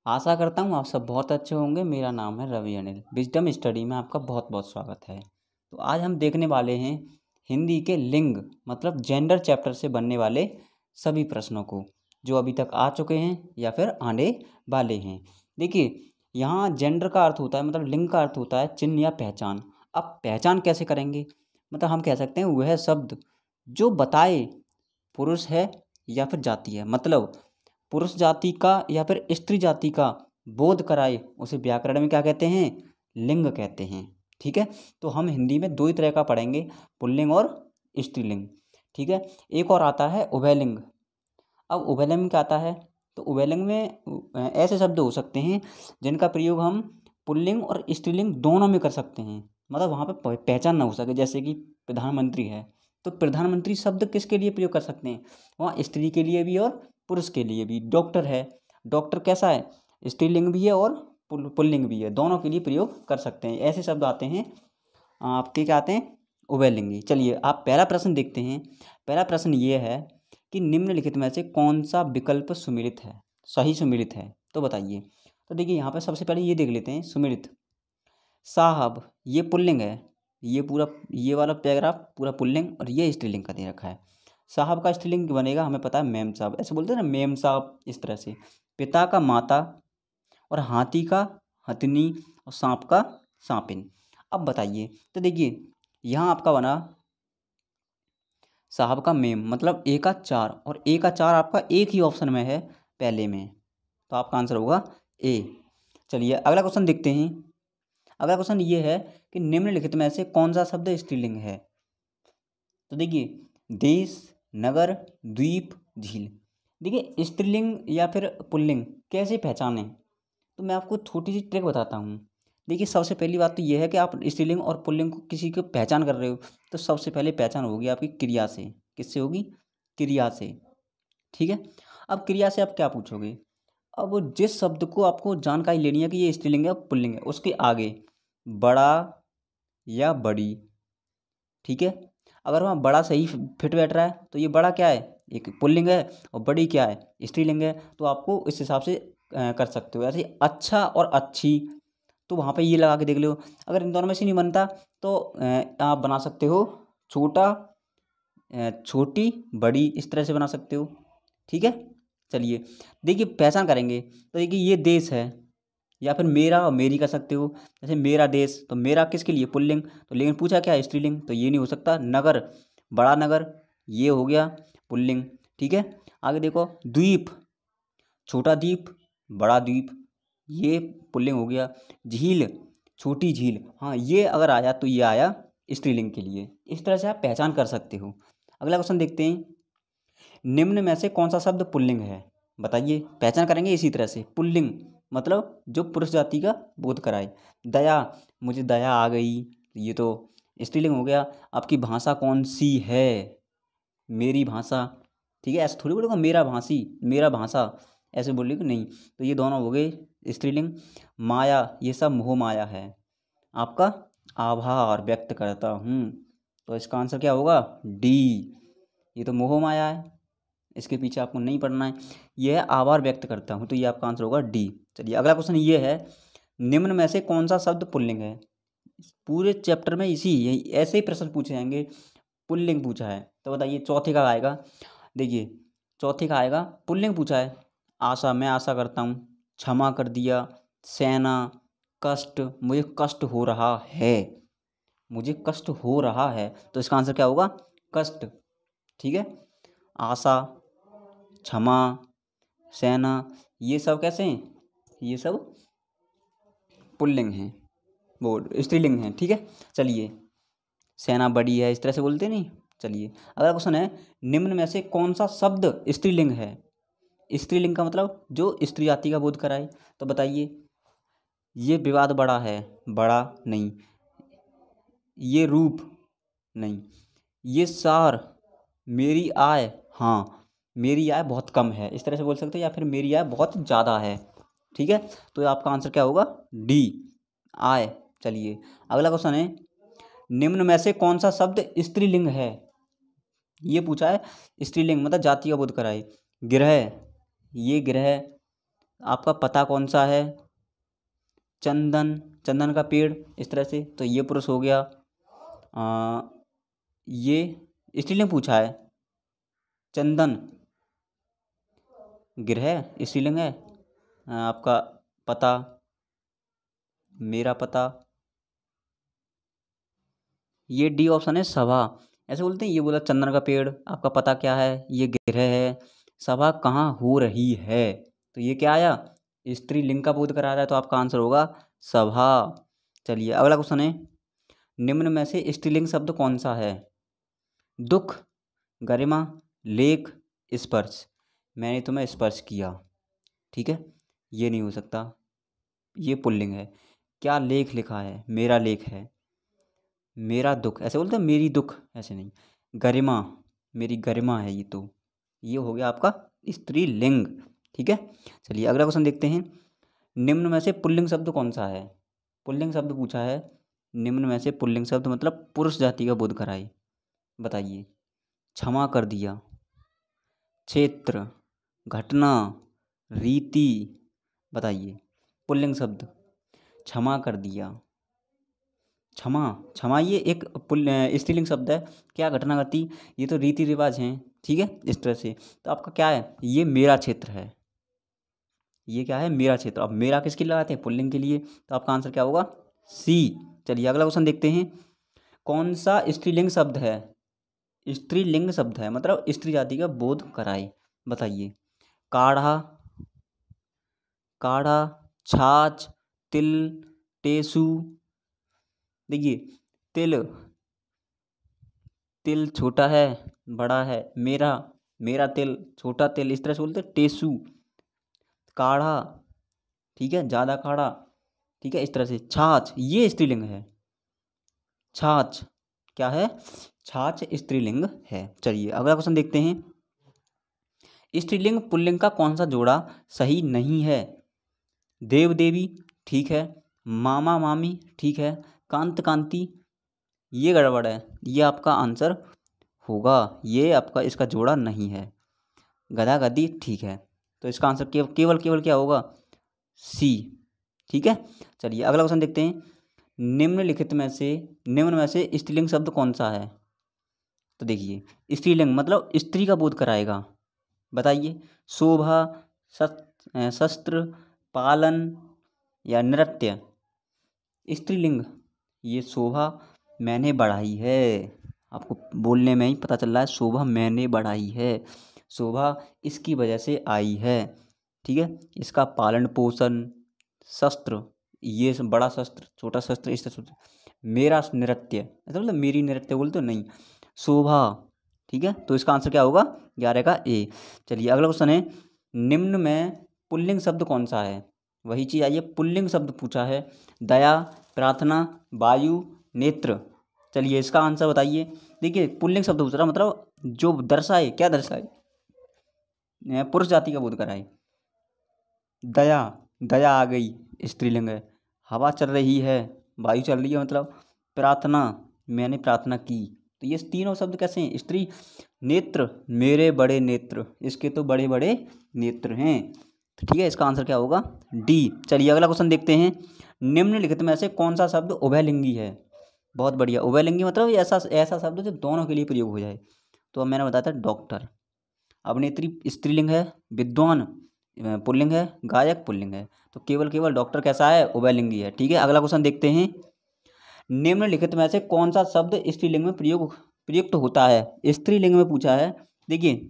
आशा करता हूँ आप सब बहुत अच्छे होंगे। मेरा नाम है रवि अनिल। विजडम स्टडी में आपका बहुत बहुत स्वागत है। तो आज हम देखने वाले हैं हिंदी के लिंग मतलब जेंडर चैप्टर से बनने वाले सभी प्रश्नों को, जो अभी तक आ चुके हैं या फिर आने वाले हैं। देखिए, यहाँ जेंडर का अर्थ होता है मतलब लिंग का अर्थ होता है चिन्ह या पहचान। अब पहचान कैसे करेंगे? मतलब हम कह सकते हैं वह शब्द जो बताए पुरुष है या फिर जाति है, मतलब पुरुष जाति का या फिर स्त्री जाति का बोध कराए, उसे व्याकरण में क्या कहते हैं? लिंग कहते हैं। ठीक है, तो हम हिंदी में दो ही तरह का पढ़ेंगे, पुल्लिंग और स्त्रीलिंग। ठीक है, एक और आता है उभयलिंग। अब उभयलिंग में क्या आता है? तो उभयलिंग में ऐसे शब्द हो सकते हैं जिनका प्रयोग हम पुल्लिंग और स्त्रीलिंग दोनों में कर सकते हैं, मतलब वहाँ पे पहचान ना हो सके। जैसे कि प्रधानमंत्री है, तो प्रधानमंत्री शब्द किसके लिए प्रयोग कर सकते हैं? वहाँ स्त्री के लिए भी और पुरुष के लिए भी। डॉक्टर है, डॉक्टर कैसा है? स्त्रीलिंग भी है और पुल्लिंग भी है, दोनों के लिए प्रयोग कर सकते हैं। ऐसे शब्द आते हैं आपके, क्या आते हैं? उभयलिंगी। चलिए आप पहला प्रश्न देखते हैं। पहला प्रश्न ये है कि निम्नलिखित में से कौन सा विकल्प सुमेलित है, सही सुमेलित है? तो बताइए। तो देखिए यहाँ पे सबसे पहले ये देख लेते हैं सुमेलित। साहब ये पुल्लिंग है, ये पूरा ये वाला पैराग्राफ पूरा पुल्लिंग और ये स्त्रीलिंग का दे रखा है। साहब का स्त्रीलिंग बनेगा, हमें पता है मेम साहब, ऐसे बोलते हैं ना मेम साहब, इस तरह से। पिता का माता और हाथी का हथनी और सांप का सांपिन। अब बताइए, तो देखिए यहाँ आपका बना साहब का मेम मतलब ए का 4, और ए का 4 आपका एक ही ऑप्शन में है पहले में, तो आपका आंसर होगा ए। चलिए अगला क्वेश्चन देखते हैं। अगला क्वेश्चन ये है कि निम्नलिखित में से कौन सा शब्द स्त्रीलिंग है? तो देखिए देश, नगर, द्वीप, झील। देखिए स्त्रीलिंग या फिर पुल्लिंग कैसे पहचानें? तो मैं आपको छोटी सी ट्रिक बताता हूँ। देखिए सबसे पहली बात तो ये है कि आप स्त्रीलिंग और पुल्लिंग को किसी को पहचान कर रहे हो, तो सबसे पहले पहचान होगी आपकी क्रिया से। किससे होगी? क्रिया से। ठीक है, अब क्रिया से आप क्या पूछोगे? अब जिस शब्द को आपको जानकारी लेनी है कि ये स्त्रीलिंग है पुल्लिंग है, उसके आगे बड़ा या बड़ी। ठीक है, अगर वहाँ बड़ा सही फिट बैठ रहा है तो ये बड़ा क्या है? एक पुल्लिंग है, और बड़ी क्या है? स्त्रीलिंग है। तो आपको इस हिसाब से कर सकते हो। ऐसे अच्छा और अच्छी, तो वहाँ पे ये लगा के देख लो। अगर इन दोनों में से नहीं बनता तो आप बना सकते हो छोटा, छोटी, बड़ी, इस तरह से बना सकते हो। ठीक है, चलिए देखिए पहचान करेंगे। तो देखिए ये देश है, या फिर मेरा और मेरी कर सकते हो। जैसे मेरा देश, तो मेरा किसके लिए? पुल्लिंग। तो लेकिन पूछा क्या है? स्त्रीलिंग, तो ये नहीं हो सकता। नगर, बड़ा नगर, ये हो गया पुल्लिंग। ठीक है, आगे देखो द्वीप, छोटा द्वीप, बड़ा द्वीप, ये पुल्लिंग हो गया। झील, छोटी झील, हाँ ये अगर आया तो ये आया स्त्रीलिंग के लिए। इस तरह से आप पहचान कर सकते हो। अगला क्वेश्चन देखते हैं। निम्न में से कौन सा शब्द पुल्लिंग है? बताइए, पहचान करेंगे इसी तरह से। पुल्लिंग मतलब जो पुरुष जाति का बोध कराए। दया, मुझे दया आ गई, ये तो स्त्रीलिंग हो गया। आपकी भाषा कौन सी है? मेरी भाषा। ठीक है, ऐसे थोड़ी बोलेगा मेरा भाषी, मेरा भाषा, ऐसे बोलेगा नहीं। तो ये दोनों हो गए स्त्रीलिंग। माया, ये सब मोह माया है। आपका आभार व्यक्त करता हूँ, तो इसका आंसर क्या होगा? डी। ये तो मोह माया है, इसके पीछे आपको नहीं पढ़ना है। यह है आभार व्यक्त करता हूँ, तो ये आपका आंसर होगा डी। चलिए अगला क्वेश्चन ये है, निम्न में से कौन सा शब्द पुल्लिंग है? पूरे चैप्टर में इसी यही ऐसे ही प्रश्न पूछे जाएंगे। पुल्लिंग पूछा है तो बताइए चौथे का आएगा। देखिए चौथे का आएगा, पुल्लिंग पूछा है। आशा, मैं आशा करता हूँ। क्षमा कर दिया, सेना, कष्ट, मुझे कष्ट हो रहा है, मुझे कष्ट हो रहा है, तो इसका आंसर क्या होगा? कष्ट। ठीक है, आशा, क्षमा, सेना, ये सब कैसे हैं? ये सब पुल्लिंग हैं, वो स्त्रीलिंग हैं। ठीक है, चलिए सेना बड़ी है, इस तरह से बोलते नहीं। चलिए अगला क्वेश्चन है, निम्न में से कौन सा शब्द स्त्रीलिंग है? स्त्रीलिंग का मतलब जो स्त्री जाति का बोध कराए। तो बताइए, ये विवाद बड़ा है, बड़ा नहीं। ये रूप नहीं। ये सार, मेरी आय, हाँ मेरी आय बहुत कम है, इस तरह से बोल सकते हैं। या फिर मेरी आय बहुत ज़्यादा है। ठीक है, तो आपका आंसर क्या होगा? डी, आय। चलिए अगला क्वेश्चन है, निम्न में से कौन सा शब्द स्त्रीलिंग है? ये पूछा है स्त्रीलिंग मतलब जाति का बोध कराए। गृह, ये गृह, आपका पता कौन सा है, चंदन, चंदन का पेड़, इस तरह से। तो ये पुरुष हो गया। ये स्त्रीलिंग पूछा है, चंदन गृह स्त्रीलिंग है। आपका पता, मेरा पता। ये डी ऑप्शन है, सभा। ऐसे बोलते हैं, ये बोला चंदन का पेड़, आपका पता क्या है, ये गृह है, सभा कहाँ हो रही है। तो ये क्या आया, स्त्रीलिंग का बोध करा रहा है, तो आपका आंसर होगा सभा। चलिए अगला क्वेश्चन है, निम्न में से स्त्रीलिंग शब्द कौन सा है, दुख, गरिमा, लेख, स्पर्श। मैंने तुम्हें स्पर्श किया, ठीक है, ये नहीं हो सकता, ये पुल्लिंग है। क्या लेख लिखा है, मेरा लेख है। मेरा दुख, ऐसे बोलते हैं मेरी दुख, ऐसे नहीं। गरिमा, मेरी गरिमा है, ये हो गया आपका स्त्रीलिंग, ठीक है। चलिए अगला क्वेश्चन देखते हैं, निम्न में से पुल्लिंग शब्द कौन सा है। पुल्लिंग शब्द पूछा है, निम्न में से पुल्लिंग शब्द मतलब पुरुष जाति का बोध कराए, बताइए। क्षमा कर दिया, क्षेत्र, घटना, रीति, बताइए पुल्लिंग शब्द। क्षमा कर दिया, क्षमा, क्षमा ये एक स्त्रीलिंग शब्द है। क्या घटना घटी, ये तो रीति रिवाज हैं, ठीक है, इस तरह से। तो आपका क्या है, ये मेरा क्षेत्र है, ये क्या है, मेरा क्षेत्र। अब मेरा किसके लिए लगाते हैं, पुल्लिंग के लिए, तो आपका आंसर क्या होगा, सी। चलिए अगला क्वेश्चन देखते हैं, कौन सा स्त्रीलिंग शब्द है, स्त्रीलिंग शब्द है मतलब स्त्री जाति का बोध कराए, बताइए। काढ़ा, काढ़ा, छाछ, तिल, टेसू। देखिए तिल, तिल छोटा है, बड़ा है, मेरा, मेरा तिल, छोटा तिल, इस तरह से बोलते हैं। टेसू, काढ़ा, ठीक है, ज़्यादा काढ़ा, ठीक है, इस तरह से। छाछ ये स्त्रीलिंग है, छाछ क्या है, छाछ स्त्रीलिंग है। चलिए अगला क्वेश्चन देखते हैं, स्त्रीलिंग पुल्लिंग का कौन सा जोड़ा सही नहीं है। देव देवी, ठीक है, मामा मामी, ठीक है, कांत कांति, ये गड़बड़ है, ये आपका आंसर होगा, ये आपका इसका जोड़ा नहीं है। गधा गद्दी, ठीक है, तो इसका आंसर केवल केवल क्या होगा, सी, ठीक है। चलिए अगला क्वेश्चन देखते हैं, निम्नलिखित में से, निम्न में से स्त्रीलिंग शब्द कौन सा है। तो देखिए स्त्रीलिंग मतलब स्त्री का बोध कराएगा, बताइए। शोभा, शस्त्र, पालन या नृत्य। स्त्रीलिंग, ये शोभा मैंने बढ़ाई है, आपको बोलने में ही पता चल रहा है, शोभा मैंने बढ़ाई है, शोभा इसकी वजह से आई है, ठीक है। इसका पालन पोषण, शस्त्र, ये बड़ा शस्त्र, छोटा शस्त्र, इस तरह से। मेरा नृत्य, ऐसा मतलब मेरी नृत्य बोलते हो, नहीं, शोभा, ठीक है। तो इसका आंसर क्या होगा, 11 का ए। चलिए अगला क्वेश्चन है, निम्न में पुल्लिंग शब्द कौन सा है, वही चीज़ आइए, पुल्लिंग शब्द पूछा है। दया, प्रार्थना, वायु, नेत्र। चलिए इसका आंसर बताइए। देखिए पुल्लिंग शब्द पूछ रहा मतलब जो दर्शाए, क्या दर्शाए, पुरुष जाति का बोध कराए। दया, दया आ गई, स्त्रीलिंग है। हवा चल रही है, वायु चल रही है, मतलब प्रार्थना, मैंने प्रार्थना की। तो ये तीनों शब्द कैसे हैं, स्त्री। नेत्र, मेरे बड़े नेत्र, इसके तो बड़े बड़े नेत्र हैं, तो ठीक है, इसका आंसर क्या होगा, डी। चलिए अगला क्वेश्चन देखते हैं, निम्नलिखित में से कौन सा शब्द उभयलिंगी है। बहुत बढ़िया, उभयलिंगी मतलब ऐसा ऐसा शब्द जो दोनों के लिए प्रयोग हो जाए। तो अब मैंने बताया था डॉक्टर, अभिनेत्री स्त्रीलिंग है, विद्वान पुल्लिंग है, गायक पुल्लिंग है, तो केवल केवल डॉक्टर कैसा है, उभयलिंगी है, ठीक है। अगला क्वेश्चन देखते हैं, निम्नलिखित में से कौन सा शब्द स्त्रीलिंग में प्रयुक्त होता है। स्त्रीलिंग में पूछा है, देखिए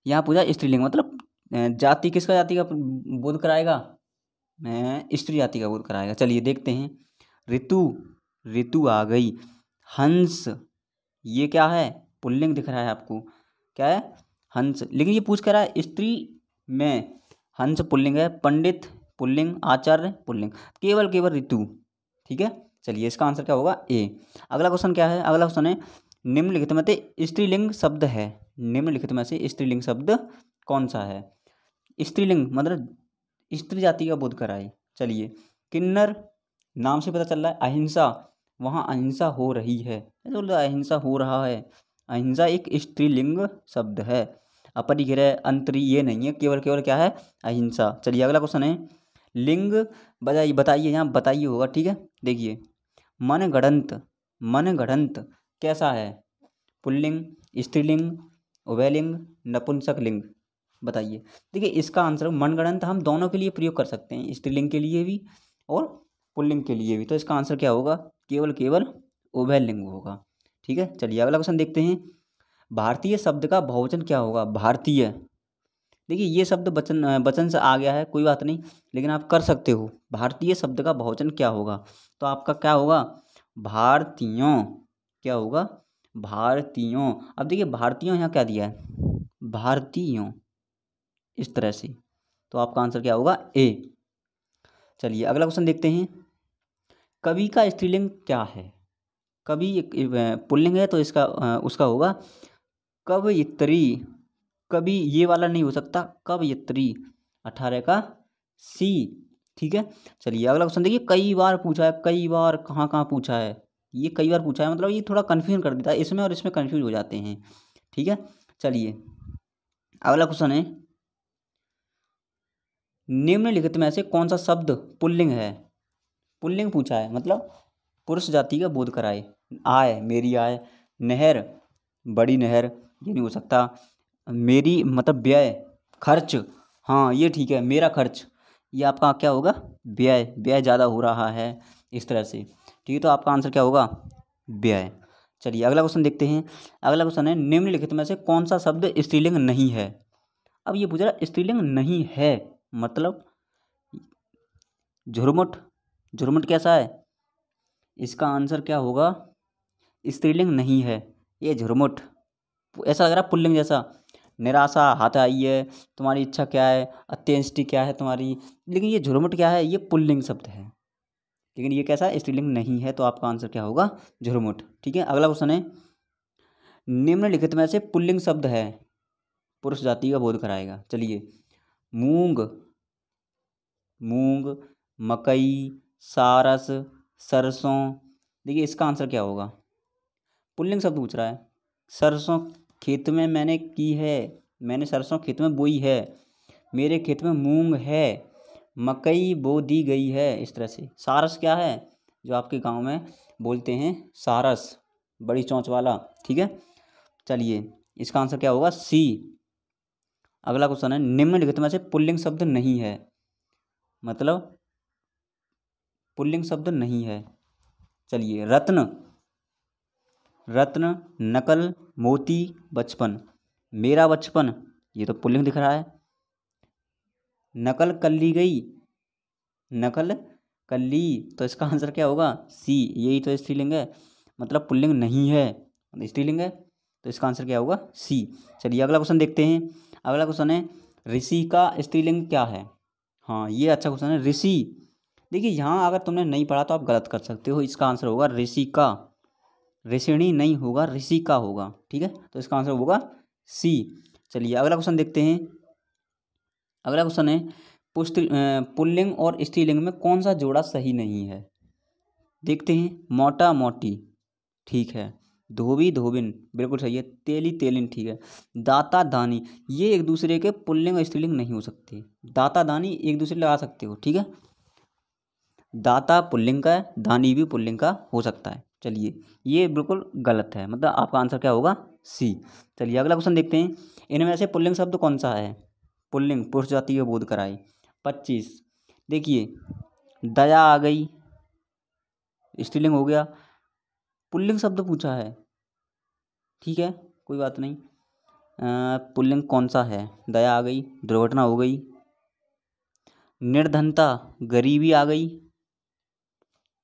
यहाँ पूछा स्त्रीलिंग मतलब जाति, किसका जाति का बोध कराएगा, स्त्री जाति का बोध कराएगा। चलिए देखते हैं, ऋतु, ऋतु आ गई। हंस, ये क्या है, पुल्लिंग दिख रहा है आपको, क्या है, हंस, लेकिन ये पूछ कर रहा है स्त्री में, हंस पुल्लिंग है। पंडित पुल्लिंग, आचार्य पुल्लिंग, केवल केवल ऋतु, ठीक है। चलिए इसका आंसर क्या होगा, ए। अगला क्वेश्चन क्या है, अगला क्वेश्चन है, निम्नलिखित में से स्त्रीलिंग शब्द है, निम्नलिखित में से स्त्रीलिंग शब्द कौन सा है। स्त्रीलिंग मतलब स्त्री जाति का बोध कराए। चलिए किन्नर, नाम से पता चल रहा है। अहिंसा, वहाँ अहिंसा हो रही है, अहिंसा हो रहा है, अहिंसा एक स्त्रीलिंग शब्द है। अपरिग्रह, अंतरी, ये नहीं है, केवल केवल क्या है, अहिंसा। चलिए अगला क्वेश्चन है, लिंग बताइए, बताइए यहाँ बताइए होगा, ठीक है। देखिए मनगढ़ंत, मनगढ़ंत कैसा है, पुल्लिंग, स्त्रीलिंग, उभयलिंग, नपुंसक लिंग, बताइए। देखिए इसका आंसर मनगढ़ंत हम दोनों के लिए प्रयोग कर सकते हैं, स्त्रीलिंग के लिए भी और पुल्लिंग के लिए भी। तो इसका आंसर क्या होगा, केवल केवल उभयलिंग होगा, ठीक है। चलिए अगला क्वेश्चन देखते हैं, भारतीय शब्द का बहुवचन क्या होगा, भारतीय। देखिए ये शब्द वचन वचन से आ गया है, कोई बात नहीं, लेकिन आप कर सकते हो। भारतीय शब्द का बहुवचन क्या होगा, तो आपका क्या होगा, भारतीयों, क्या होगा, भारतीयों। अब देखिए भारतीयों यहाँ क्या दिया है, भारतीयों, इस तरह से, तो आपका आंसर क्या होगा, ए। चलिए अगला क्वेश्चन देखते हैं, कवि का स्त्रीलिंग क्या है, कवि एक पुल्लिंग है तो इसका उसका होगा कवयित्री, कवि ये वाला नहीं हो सकता, कवयित्री, 18 का सी, ठीक है। चलिए अगला क्वेश्चन देखिए, कई बार पूछा है, कई बार कहाँ कहाँ पूछा है, ये कई बार पूछा है, मतलब ये थोड़ा कन्फ्यूजन कर देता है, इसमें और इसमें कन्फ्यूज हो जाते हैं, ठीक है। चलिए अगला क्वेश्चन है, निम्नलिखित में से कौन सा शब्द पुल्लिंग है, पुल्लिंग पूछा है, मतलब पुरुष जाति का बोध कराए। आय, मेरी आय, नहर, बड़ी नहर, ये नहीं हो सकता, मेरी मतलब व्यय, खर्च, हाँ ये ठीक है, मेरा खर्च, ये आपका क्या होगा, व्यय, व्यय ज़्यादा हो रहा है, इस तरह से, ठीक है। तो आपका आंसर क्या होगा, व्यय। चलिए अगला क्वेश्चन देखते हैं, अगला क्वेश्चन है, निम्नलिखित में से कौन सा शब्द स्त्रीलिंग नहीं है। अब ये पूछ रहा है स्त्रीलिंग नहीं है, मतलब झुरमुट, झुरमुट कैसा है, इसका आंसर क्या होगा, स्त्रीलिंग नहीं है, ये झुरमुट, ऐसा लग रहा है पुल्लिंग जैसा, निराशा, हाथ आई है, तुम्हारी इच्छा क्या है, अत्यंष्टि क्या है तुम्हारी, लेकिन ये झुरमुट क्या है, ये पुल्लिंग शब्द है, लेकिन ये कैसा है, स्त्रीलिंग नहीं है, तो आपका आंसर क्या होगा, झुरमुट, ठीक है। अगला क्वेश्चन है, निम्नलिखित में से पुल्लिंग शब्द है, पुरुष जाति का बोध कराएगा। चलिए मूंग, मूंग, मकई, सारस, सरसों, देखिए इसका आंसर क्या होगा, पुल्लिंग शब्द पूछ रहा है, सरसों खेत में मैंने की है, मैंने सरसों खेत में बोई है, मेरे खेत में मूंग है, मकई बो दी गई है, इस तरह से। सारस क्या है, जो आपके गांव में बोलते हैं सारस, बड़ी चोंच वाला, ठीक है। चलिए इसका आंसर क्या होगा, सी। अगला क्वेश्चन है, निम्नलिखित में से पुल्लिंग शब्द नहीं है, मतलब पुल्लिंग शब्द नहीं है। चलिए रत्न, रत्न, नकल, मोती, बचपन, मेरा बचपन, ये तो पुल्लिंग दिख रहा है, नकल कर ली गई, नकल कर ली, तो इसका आंसर क्या होगा, सी, यही तो स्त्रीलिंग है, मतलब पुल्लिंग नहीं है, स्त्रीलिंग है, तो इसका आंसर क्या होगा, सी। चलिए अगला क्वेश्चन देखते हैं, अगला क्वेश्चन है, ऋषि का स्त्रीलिंग क्या है, हाँ ये अच्छा क्वेश्चन है, ऋषि। देखिए यहाँ अगर तुमने नहीं पढ़ा तो आप गलत कर सकते हो, इसका आंसर होगा ऋषि का, ऋषिणी नहीं होगा, ऋषि का होगा, ठीक है। तो इसका आंसर होगा सी। चलिए अगला क्वेश्चन देखते हैं, अगला क्वेश्चन है, पुल्लिंग और स्त्रीलिंग में कौन सा जोड़ा सही नहीं है, देखते हैं, मोटा मोटी, ठीक है, धोबी धोबिन, बिल्कुल सही है, तेली तेलिन, ठीक है, दाता दानी, ये एक दूसरे के पुल्लिंग और स्त्रीलिंग नहीं हो सकते, दाता दानी एक दूसरे लगा सकते हो, ठीक है, दाता पुल्लिंग का है, दानी भी पुल्लिंग का हो सकता है। चलिए ये बिल्कुल गलत है, मतलब आपका आंसर क्या होगा, सी। चलिए अगला क्वेश्चन देखते हैं, इनमें से पुल्लिंग शब्द कौन सा है, पुल्लिंग, पुरुष जाति का बोध कराए। 25, देखिए दया आ गई, स्त्रीलिंग हो गया, पुल्लिंग शब्द पूछा है, ठीक है कोई बात नहीं, पुल्लिंग कौन सा है, दया आ गई, दुर्घटना हो गई, निर्धनता, गरीबी आ गई,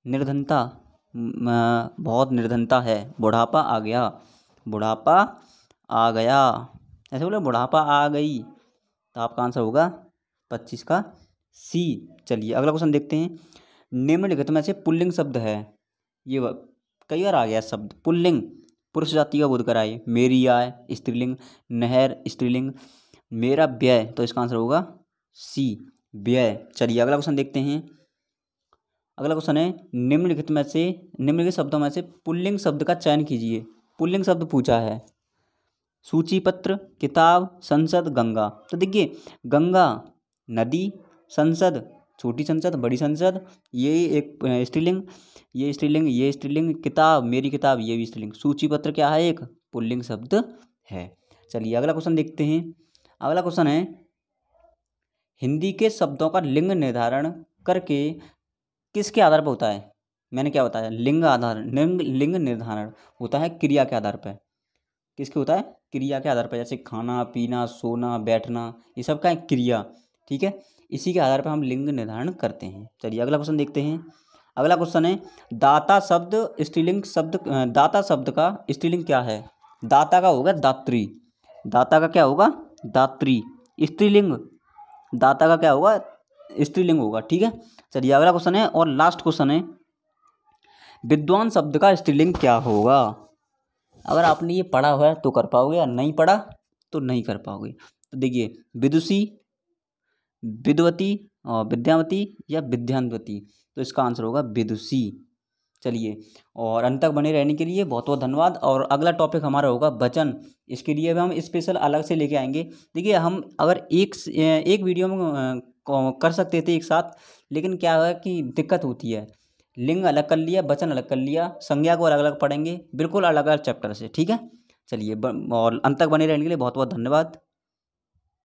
निर्धनता, बहुत निर्धनता है, बुढ़ापा आ गया, बुढ़ापा आ गया, ऐसे बोले बुढ़ापा आ गई, तो आपका आंसर होगा 25 का सी। चलिए अगला क्वेश्चन देखते हैं, निम्नलिखित में से पुल्लिंग शब्द है, ये कई बार आ गया शब्द पुल्लिंग, पुरुष जाति का बोध कराइए, मेरी आय स्त्रीलिंग, नहर स्त्रीलिंग, मेरा व्यय, तो इसका आंसर होगा सी, व्यय। चलिए अगला क्वेश्चन देखते हैं, अगला क्वेश्चन है, निम्नलिखित शब्दों में से पुल्लिंग शब्द का चयन कीजिए, पुल्लिंग शब्द पूछा है, सूचीपत्र, किताब, संसद, गंगा। तो देखिए गंगा नदी, संसद छोटी संसद, बड़ी संसद, ये एक स्त्रीलिंग, ये स्त्रीलिंग, ये स्त्रीलिंग, किताब मेरी किताब, ये भी स्त्रीलिंग। सूचीपत्र क्या है? एक पुल्लिंग शब्द है। चलिए अगला क्वेश्चन देखते हैं। अगला क्वेश्चन है हिंदी के शब्दों का लिंग निर्धारण करके किसके आधार पर होता है? मैंने क्या बताया? लिंग आधार, लिंग निर्धारण होता है क्रिया के आधार पर। किसके होता है? क्रिया के आधार पर। जैसे खाना, पीना, सोना, बैठना, ये सब का है क्रिया। ठीक है, इसी के आधार पर हम लिंग निर्धारण करते हैं। चलिए अगला क्वेश्चन देखते हैं। अगला क्वेश्चन है दाता शब्द स्त्रीलिंग शब्द, दाता शब्द का स्त्रीलिंग क्या है? दाता का होगा दात्री। दाता का क्या होगा? दात्री। स्त्रीलिंग दाता का क्या होगा? स्त्रीलिंग होगा। ठीक है, चलिए अगला क्वेश्चन है और लास्ट क्वेश्चन है विद्वान शब्द का स्त्रीलिंग क्या होगा? अगर आपने ये पढ़ा हुआ है तो कर पाओगे, और नहीं पढ़ा तो नहीं कर पाओगे। तो देखिए विदुषी, विद्वती और विद्यावती या विद्यान्वती, तो इसका आंसर होगा विदुषी। चलिए, और अंत तक बने रहने के लिए बहुत बहुत धन्यवाद। और अगला टॉपिक हमारा होगा वचन। इसके लिए भी हम स्पेशल अलग से लेके आएंगे। देखिए हम अगर एक वीडियो में कर सकते थे एक साथ, लेकिन क्या है कि दिक्कत होती है। लिंग अलग कर लिया, वचन अलग कर लिया, संज्ञा को अलग अलग पढ़ेंगे, बिल्कुल अलग अलग चैप्टर से। ठीक है, चलिए और अंत तक बने रहने के लिए बहुत बहुत धन्यवाद।